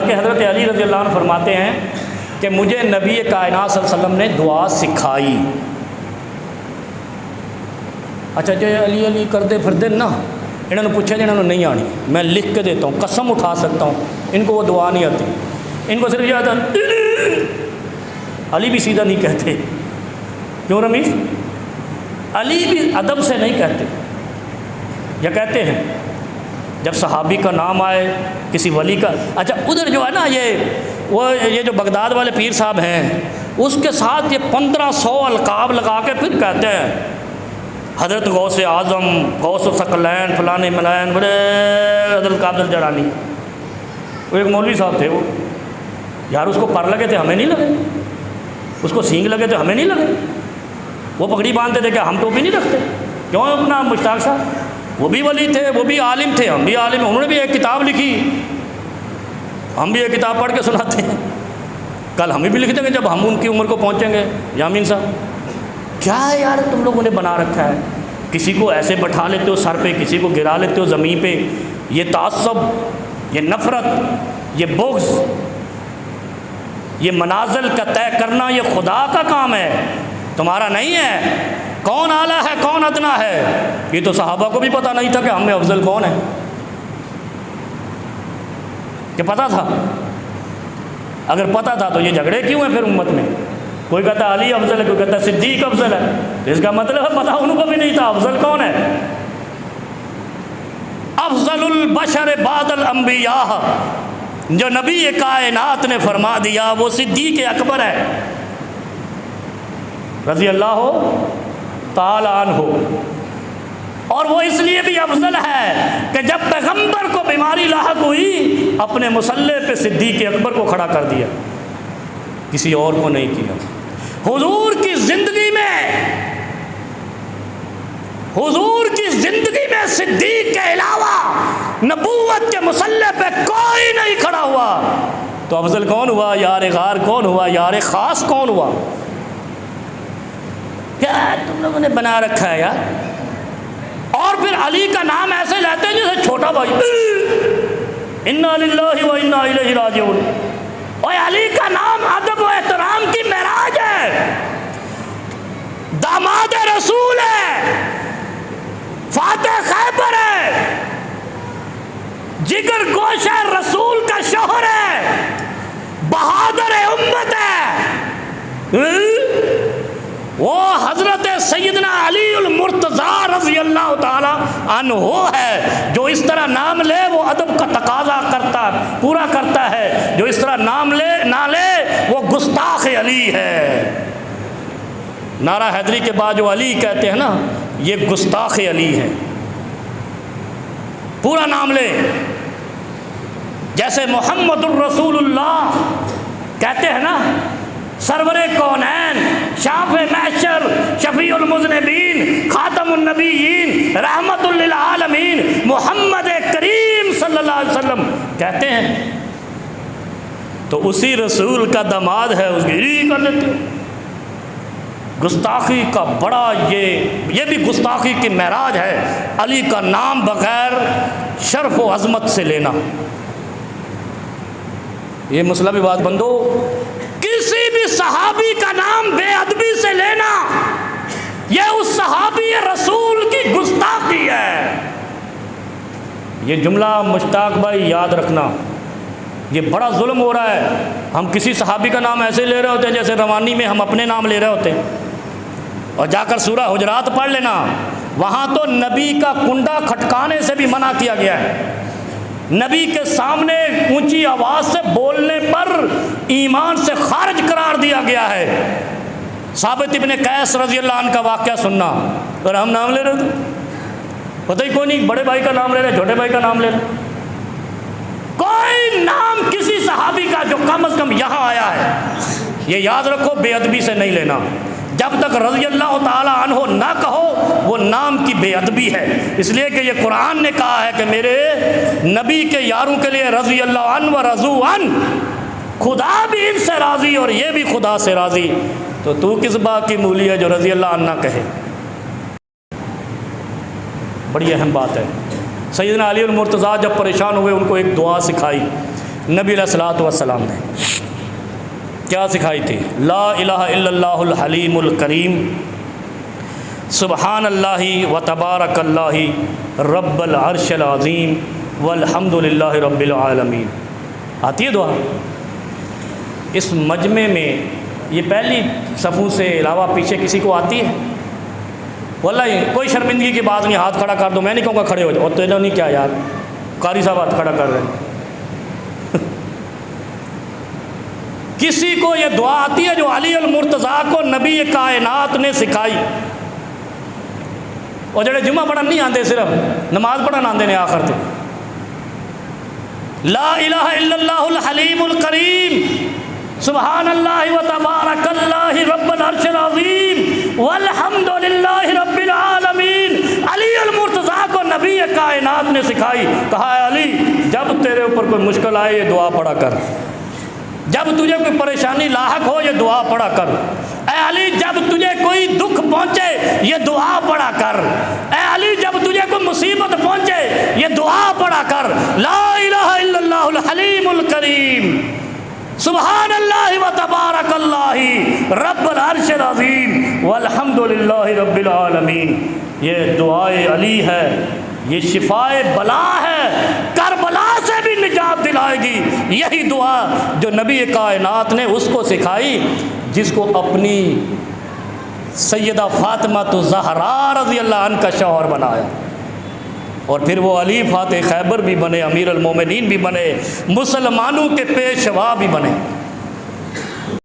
حالانکہ حضرت علی رضی اللہ عنہ فرماتے ہیں کہ مجھے نبی کائنات صلی اللہ علیہ وسلم نے دعا سکھائی۔ اچھا جی علی علی کرتے پھرتے نا، انہوں نے پوچھا جی انہوں نے نہیں آنی، میں لکھ کے دیتا ہوں، قسم اٹھا سکتا ہوں ان کو وہ دعا نہیں آتی، ان کو صرف یہ آتا علی بھی سیدھا نہیں کہتے۔ کیوں رمیش؟ علی بھی ادب سے نہیں کہتے، یا کہتے ہیں جب صحابی کا نام آئے کسی ولی کا۔ اچھا ادھر جو ہے نا یہ جو بغداد والے پیر صاحب ہیں، اس کے ساتھ یہ 1500 القاب لگا کے پھر کہتے ہیں حضرت غوث اعظم، غوث الثقلین، فلانے ملائن، بڑے حضرت قادر جیلانی۔ وہ ایک مولوی صاحب تھے، وہ یار اس کو پر لگے تھے ہمیں نہیں لگے، اس کو سینگ لگے تھے ہمیں نہیں لگے، وہ پگڑی باندھتے تھے کہ ہم ٹوپی نہیں رکھتے۔ کیوں اپنا مشتاق صاحب، وہ بھی ولی تھے، وہ بھی عالم تھے، ہم بھی عالم ہیں، انہوں نے بھی ایک کتاب لکھی، ہم بھی ایک کتاب پڑھ کے سناتے ہیں، کل ہمیں بھی لکھ دیں گے جب ہم ان کی عمر کو پہنچیں گے۔ یامین صاحب کیا ہے یار تم لوگوں نے بنا رکھا ہے، کسی کو ایسے بٹھا لیتے ہو سر پہ، کسی کو گرا لیتے ہو زمین پہ، یہ تعصب، یہ نفرت، یہ بغض، یہ منازل کا طے کرنا یہ خدا کا کام ہے، تمہارا نہیں ہے۔ کون اعلیٰ ہے کون ادنا ہے، یہ تو صحابہ کو بھی پتہ نہیں تھا کہ ہم میں افضل کون ہے، کہ پتہ تھا؟ اگر پتہ تھا تو یہ جھگڑے کیوں ہیں پھر امت میں؟ کوئی کہتا ہے علی افضل ہے، کوئی کہتا ہے صدیق افضل ہے، تو اس کا مطلب ہے پتہ ان کو بھی نہیں تھا افضل کون ہے۔ افضل البشر بعد الانبیاء، جو نبی کائنات نے فرما دیا وہ صدیق اکبر ہے رضی اللہ تعالی عنہ، اور وہ اس لیے بھی افضل ہے کہ جب پیغمبر کو بیماری لاحق ہوئی اپنے مصلح پہ صدیق اکبر کو کھڑا کر دیا، کسی اور کو نہیں کیا۔ حضور کی زندگی میں صدیق کے علاوہ نبوت کے مصلح پہ کوئی نہیں کھڑا ہوا، تو افضل کون ہوا؟ یار غار کون ہوا؟ یار خاص کون ہوا؟ کیا تم لوگوں نے بنا رکھا ہے یار؟ اور پھر علی کا نام ایسے لیتے ہیں جیسے چھوٹا بھائی، انا للہ و انا الیہ راجعون۔ اور علی کا نام ادب و احترام کی معراج ہے، داماد رسول ہے، فاتح خیبر ہے، جگر گوشہ رسول کا شوہر ہے، بہادر امت ہے۔ وہ حضرت سیدنا علی المرتضیٰ رضی اللہ تعالی عنہ ہے، جو اس طرح نام لے وہ ادب کا تقاضا پورا کرتا ہے، جو اس طرح نام نہ لے وہ گستاخ علی ہے۔ نعرہ حیدری کے بعد جو علی کہتے ہیں نا، یہ گستاخ علی ہے۔ پورا نام لے، جیسے محمد الرسول اللہ کہتے ہیں نا، سرور کونین، شافع محشر، شفیع المذنبین، خاتم النبیین، رحمت للعالمین، محمد کریم صلی اللہ علیہ وسلم کہتے ہیں، تو اسی رسول کا داماد ہے، اس کی کر دیتے ہیں۔ گستاخی کا بڑا یہ بھی گستاخی کی معراج ہے، علی کا نام بغیر شرف و عظمت سے لینا۔ یہ مسئلہ بھی بات بندو، کسی بھی صحابی کا نام بے ادبی سے لینا یہ اس صحابی رسول کی گستاخی ہے۔ یہ جملہ مشتاق بھائی یاد رکھنا، یہ بڑا ظلم ہو رہا ہے۔ ہم کسی صحابی کا نام ایسے لے رہے ہوتے ہیں جیسے روانی میں ہم اپنے نام لے رہے ہوتے ہیں، اور جا کر سورہ حجرات پڑھ لینا، وہاں تو نبی کا کنڈا کھٹکانے سے بھی منع کیا گیا ہے۔ نبی کے سامنے اونچی آواز سے بولنے پر ایمان سے خارج قرار دیا گیا ہے۔ ثابت ابن قیس رضی اللہ عنہ کا واقعہ سننا، اور ہم نام لے رہے تھے، پتہ ہی کوئی نہیں، بڑے بھائی کا نام لے رہے، چھوٹے بھائی کا نام لے رہے، کوئی نام کسی صحابی کا جو کم از کم یہاں آیا ہے، یہ یاد رکھو بے ادبی سے نہیں لینا۔ جب تک رضی اللہ تعالی عنہ نہ کہو وہ نام کی بے ادبی ہے، اس لیے کہ یہ قرآن نے کہا ہے کہ میرے نبی کے یاروں کے لیے رضی اللہ عنہ و رضو عنہ، خدا بھی ان سے راضی اور یہ بھی خدا سے راضی، تو کس بات کی مولی ہے جو رضی اللہ عنہ نہ کہے؟ بڑی اہم بات ہے۔ سیدنا علی المرتضیٰ جب پریشان ہوئے ان کو ایک دعا سکھائی نبی علیہ الصلوۃ والسلام نے کیا سکھائی تھی؟ لا الہ الا اللہ الحلیم الکریم، سبحان اللہ و تبارک اللہ رب العرش العظیم والحمد للہ رب العالمین۔ آتی ہے دعا؟ اس مجمع میں یہ پہلی صفوں سے علاوہ پیچھے کسی کو آتی ہے؟ واللہ کوئی شرمندگی کی بات نہیں، ہاتھ کھڑا کر دو، میں نہیں کہوں گا کھڑے ہو جاؤ، اور تیرا نہیں کیا یار، قاری صاحب ہاتھ کھڑا کر رہے ہیں۔ کسی کو یہ دعا آتی ہے جو علی المرتضیٰ کو نبی کائنات نے سکھائی؟ اور جڑے جمعہ پڑھن نہیں آندے، صرف نماز پڑھن آندے نے آخر تے، لا الہ الا اللہ الحلیم الکریم، سبحان اللہ و تبارک اللہ رب العرش العظیم والحمد للہ رب العالمین۔ علی المرتضیٰ کو نبی کائنات نے سکھائی، کہا ہے علی جب تیرے اوپر کوئی مشکل آئے یہ دعا پڑھا کر، جب تجھے کوئی پریشانی لاحق ہو یہ دعا پڑھا کر، اے علی جب تجھے کوئی دکھ پہنچے یہ دعا پڑھا کر، اے علی جب تجھے کوئی مصیبت پہنچے یہ دعا پڑھا کر، لا الہ الا اللہ الحلیم الکریم، سبحان اللہ و تبارک اللہ رب العرش العظیم والحمد للہ رب العالمین۔ یہ دعائے علی ہے، یہ شفائے بلا ہے، کربلا سے بھی نجات دلائے گی۔ یہی دعا جو نبی کائنات نے اس کو سکھائی جس کو اپنی سیدہ فاطمہ الزہراء رضی اللہ عنہ کا شوہر بنایا، اور پھر وہ علی فاتح خیبر بھی بنے، امیر المومنین بھی بنے، مسلمانوں کے پیشوا بھی بنے۔